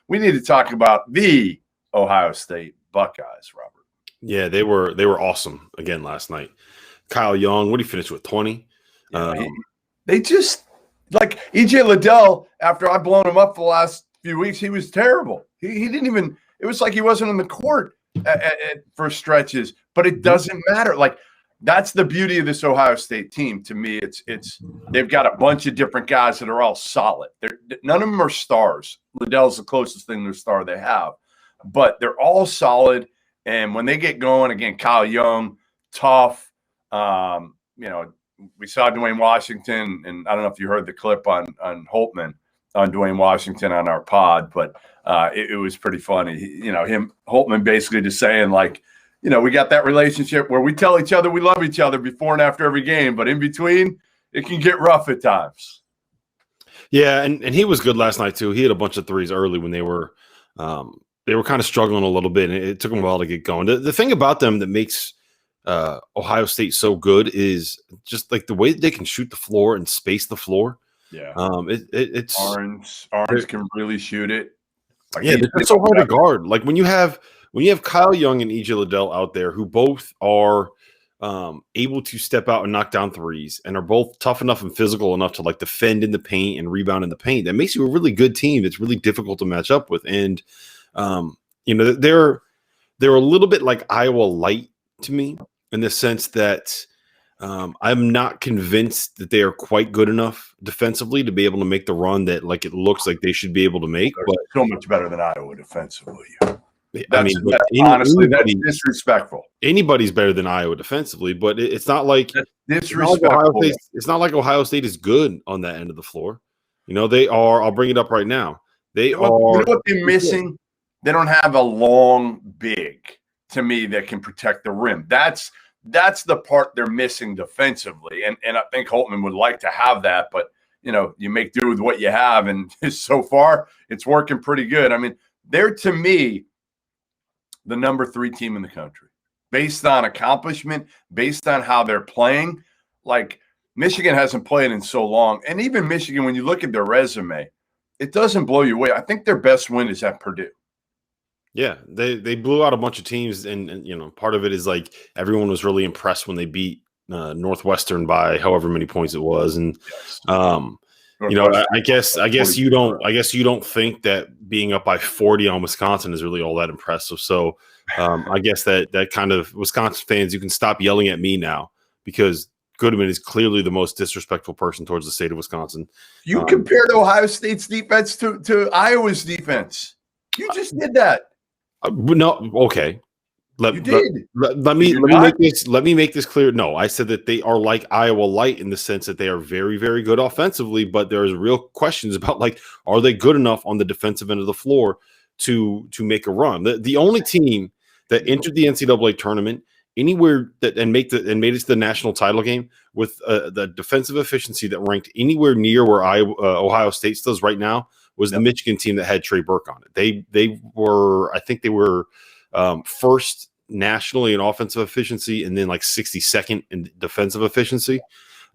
we need to talk about the Ohio State Buckeyes, Robert. Yeah, they were awesome again last night. Kyle Young, what did he finish with, 20? They just like EJ Liddell. After I've blown him up for the last few weeks, he was terrible. He didn't even. It was like he wasn't on the court for stretches. But it doesn't matter. Like that's the beauty of this Ohio State team. To me, it's they've got a bunch of different guys that are all solid. None of them are stars. Liddell's the closest thing to a star they have, but they're all solid. And when they get going, again, Kyle Young, tough. We saw Dwayne Washington, and I don't know if you heard the clip on Holtman on Dwayne Washington on our pod, but it was pretty funny. Holtman basically just saying like, we got that relationship where we tell each other we love each other before and after every game, but in between, it can get rough at times. Yeah, and he was good last night too. He had a bunch of threes early when they were kind of struggling a little bit, and it took them a while to get going. The thing about them that makes Ohio State so good is just like the way that they can shoot the floor and space the floor. Yeah, it's Orange can really shoot it. Like they're so hard to guard. Like when you have Kyle Young and EJ Liddell out there who both are able to step out and knock down threes and are both tough enough and physical enough to like defend in the paint and rebound in the paint, that makes you a really good team. It's really difficult to match up with. And they're a little bit like Iowa light to me in the sense that I'm not convinced that they are quite good enough defensively to be able to make the run that like it looks like they should be able to make. They're but so much better than Iowa defensively. Honestly, that's disrespectful. Anybody's better than Iowa defensively, but it's not like disrespectful. It's not like Ohio State is good on that end of the floor. They are. I'll bring it up right now. They are. You know what they're missing? They don't have a long big to me that can protect the rim. That's the part they're missing defensively, and I think Holtman would like to have that, but you make do with what you have, and so far it's working pretty good. I mean, they're to me the number 3 team in the country based on accomplishment, based on how they're playing. Like Michigan hasn't played in so long, and even Michigan, when you look at their resume, it doesn't blow you away. I think their best win is at Purdue. Yeah, they blew out a bunch of teams, and part of it is like everyone was really impressed when they beat Northwestern by however many points it was, and I guess you don't think that being up by 40 on Wisconsin is really all that impressive. So I guess that kind of Wisconsin fans, you can stop yelling at me now because Goodman is clearly the most disrespectful person towards the state of Wisconsin. You compared Ohio State's defense to Iowa's defense. You just did that. No, okay. Let me make this clear. No, I said that they are like Iowa light in the sense that they are very, very good offensively, but there's real questions about like, are they good enough on the defensive end of the floor to make a run? The only team that entered the NCAA tournament anywhere that and made it to the national title game with the defensive efficiency that ranked anywhere near where Ohio State does right now was the Michigan team that had Trey Burke on it. They were first nationally in offensive efficiency and then like 62nd in defensive efficiency.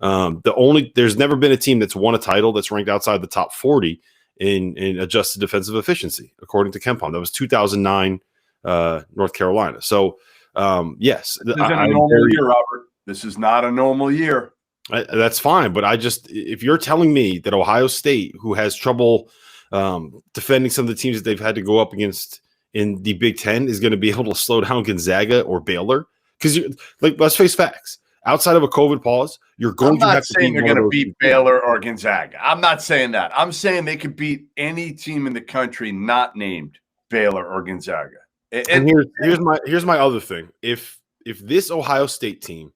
There's never been a team that's won a title that's ranked outside the top 40 in adjusted defensive efficiency, according to KenPom. That was 2009 North Carolina. So yes, this isn't a normal year, Robert. This is not a normal year. That's fine, but if you're telling me that Ohio State, who has trouble defending some of the teams that they've had to go up against in the Big Ten, is going to be able to slow down Gonzaga or Baylor, because let's face facts. Outside of a COVID pause, you're going to have to beat. I'm not saying they're going to beat Baylor or Gonzaga. I'm not saying that. I'm saying they could beat any team in the country not named Baylor or Gonzaga. And here's my other thing. If this Ohio State team,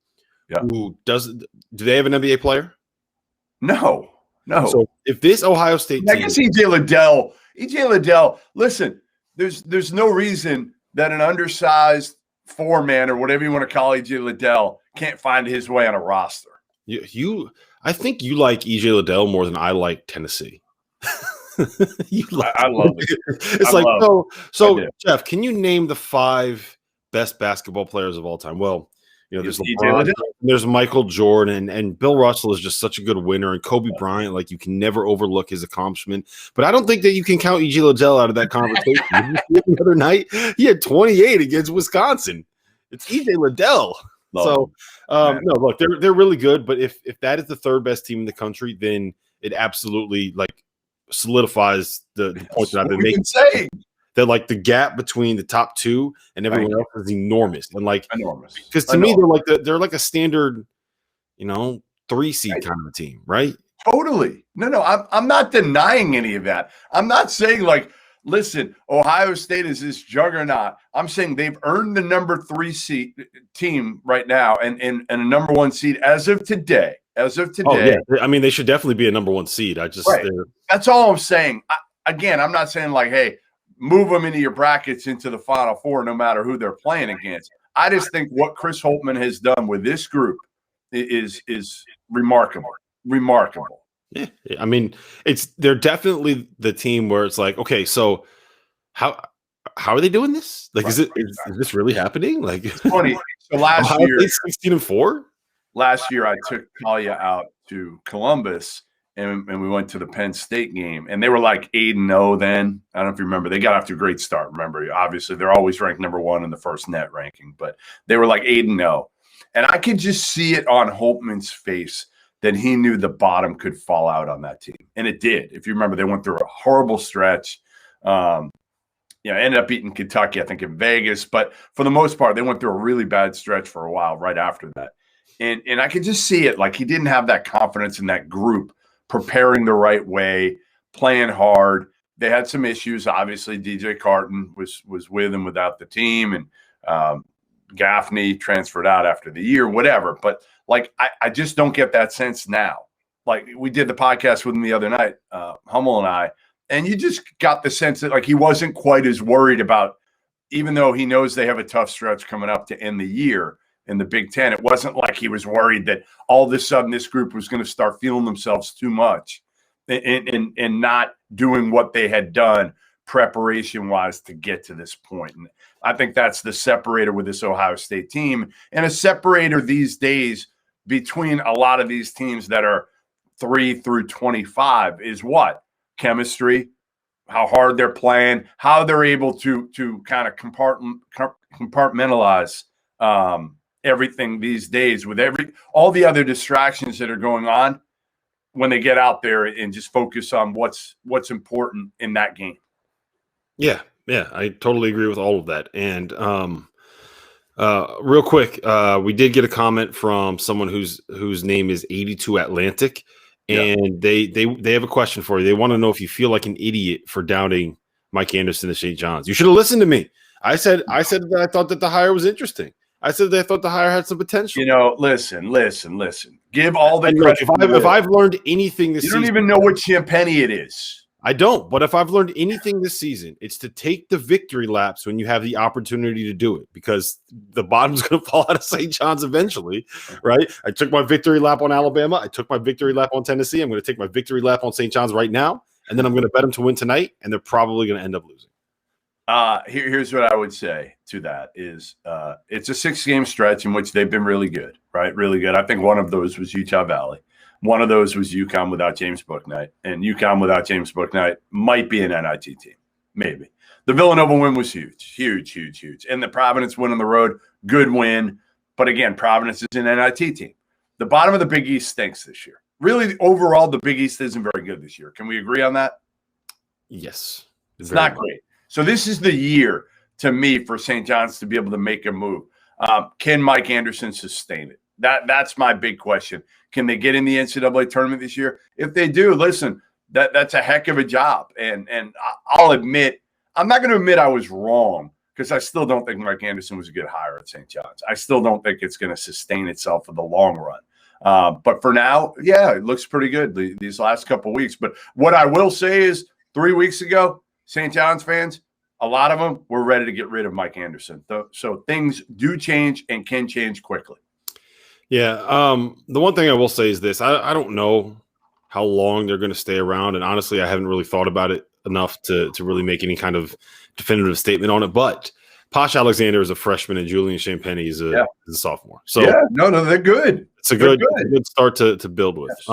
do they have an NBA player? No. So if this Ohio State team, I guess EJ Liddell, listen, there's no reason that an undersized 4-man or whatever you want to call EJ Liddell can't find his way on a roster. I think you like EJ Liddell more than I like Tennessee. I love it. It's Jeff, can you name the 5 best basketball players of all time? Well, there's LeBron, there's Michael Jordan, and Bill Russell is just such a good winner, and Kobe Bryant, like you can never overlook his accomplishment. But I don't think that you can count E.J. Liddell out of that conversation. The other night, he had 28 against Wisconsin. It's E.J. Liddell. No, look, they're really good, but if that is the third best team in the country, then it absolutely solidifies the point that I've been making. That the gap between the top two and everyone else is enormous, and enormous. Because to me, they're like a standard, 3 seed kind of a team, right? Totally. No, I'm not denying any of that. I'm not saying listen, Ohio State is this juggernaut. I'm saying they've earned the number 3 seed team right now, and a number 1 seed as of today. Oh yeah, I mean they should definitely be a number 1 seed. That's all I'm saying. Again, I'm not saying hey, move them into your brackets into the Final Four, no matter who they're playing against. I just think what Chris Holtmann has done with this group is remarkable. Remarkable. Yeah, I mean, they're definitely the team where it's okay, so how are they doing this? Is this really happening? It's funny. So last year, 16-4. Last year, I took Talia out to Columbus. And we went to the Penn State game, and they were 8-0 then. I don't know if you remember. They got off to a great start. Remember, obviously, they're always ranked number 1 in the first net ranking, but they were 8-0. And I could just see it on Holtmann's face that he knew the bottom could fall out on that team. And it did. If you remember, they went through a horrible stretch. Ended up beating Kentucky, I think, in Vegas. But for the most part, they went through a really bad stretch for a while right after that. And I could just see it. He didn't have that confidence in that group, preparing the right way, playing hard. They had some issues. Obviously, DJ Carton was with and without the team, and Gaffney transferred out after the year, whatever. But I just don't get that sense now. We did the podcast with him the other night, Hummel and I, and you just got the sense that he wasn't quite as worried about, even though he knows they have a tough stretch coming up to end the year in the Big Ten. It wasn't like he was worried that all of a sudden this group was going to start feeling themselves too much and not doing what they had done preparation-wise to get to this point. And I think that's the separator with this Ohio State team, and a separator these days between a lot of these teams that are 3 through 25 is what? Chemistry, how hard they're playing, how they're able to kind of compartmentalize everything these days with all the other distractions that are going on when they get out there and just focus on what's important in that game. Yeah, I totally agree with all of that. And real quick, we did get a comment from someone whose name is 82 Atlantic, and they have a question for you. They want to know if you feel like an idiot for doubting Mike Anderson to St. John's. You should have listened to me. I said that I thought that the hire was interesting. I said that I thought the hire had some potential. Listen. Give all the credit. If I've learned anything this season, you don't even know what champagne it is. I don't. But if I've learned anything this season, it's to take the victory laps when you have the opportunity to do it, because the bottom's going to fall out of St. John's eventually, right? I took my victory lap on Alabama. I took my victory lap on Tennessee. I'm going to take my victory lap on St. John's right now, and then I'm going to bet them to win tonight, and they're probably going to end up losing. Here's what I would say to that is it's a 6-game stretch in which they've been really good, right? Really good. I think one of those was Utah Valley. One of those was UConn without James Bouknight. And UConn without James Bouknight might be an NIT team, maybe. The Villanova win was huge. And the Providence win on the road, good win. But again, Providence is an NIT team. The bottom of the Big East stinks this year. Really, overall, the Big East isn't very good this year. Can we agree on that? Yes. It's not great. So this is the year, to me, for St. John's to be able to make a move. Can Mike Anderson sustain it? That's my big question. Can they get in the NCAA tournament this year? If they do, listen, that's a heck of a job. And I'll admit, I'm not going to admit I was wrong, because I still don't think Mike Anderson was a good hire at St. John's. I still don't think it's going to sustain itself for the long run. But for now, it looks pretty good these last couple of weeks. But what I will say is 3 weeks ago, St. John's fans, a lot of them were ready to get rid of Mike Anderson. So things do change and can change quickly. Yeah. The one thing I will say is this. I don't know how long they're going to stay around. And honestly, I haven't really thought about it enough to really make any kind of definitive statement on it. But Posh Alexander is a freshman, and Julian Champagny is a sophomore. So no, they're good. It's a good start to build with. Yes.